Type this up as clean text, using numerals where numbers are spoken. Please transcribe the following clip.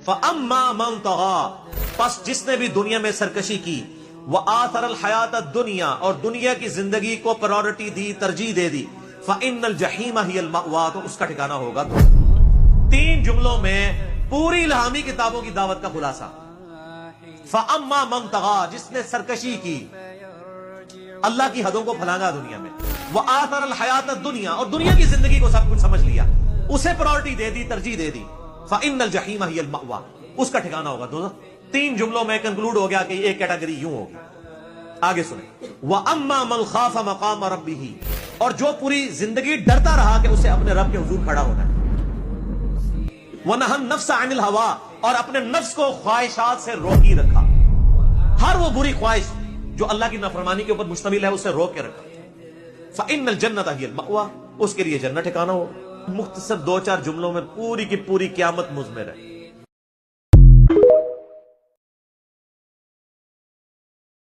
فَأَمَّا مَنْ طَغَى پس جس نے بھی دنیا میں سرکشی کی، وَآثَرَ الْحَيَاةَ الدُّنْيَا اور دنیا کی زندگی کو پرائورٹی دی، ترجیح دے دی، فَإِنَّ الْجَحِيمَ هِيَ الْمَأْوَىٰ تو اس کا ٹھکانہ ہوگا۔ تین جملوں میں پوری الہامی کتابوں کی دعوت کا خلاصہ۔ فَأَمَّا مَنْ طَغَى جس نے سرکشی کی، اللہ کی حدوں کو پھلانگا دنیا میں، وَآثَرَ الْحَيَاةَ الدُّنْيَا اور دنیا کی زندگی کو سب کچھ سمجھ لیا، اسے پرائورٹی دے دی، ترجیح دے دی، فَإِنَّ الْجَحِيمَ هِيَ الْمَأْوَىٰ اس کا ٹھکانہ ہوگا دوزخ۔ تین جملوں میں کنکلوڈ ہو گیا کہ ایک کیٹیگری یوں ہوگی۔ آگے سنیں، وَأَمَّا مَنْ خَافَ مَقَامَ رَبِّهِ اور جو پوری زندگی ڈرتا رہا کہ اسے اپنے رب کے حضور کھڑا ہونا ہے، وَنَهَى النَّفْسَ عَنِ الْهَوَىٰ اور اپنے نفس کو خواہشات سے روکی رکھا، ہر وہ بری خواہش جو اللہ کی نافرمانی کے اوپر مشتمل ہے اسے روک کے رکھا، فَإِنَّ الْجَنَّةَ هِيَ الْمَأْوَىٰ اس کے لیے جنت ٹھکانہ ہو۔ مختصر دو چار جملوں میں پوری کی پوری قیامت مضمر ہے۔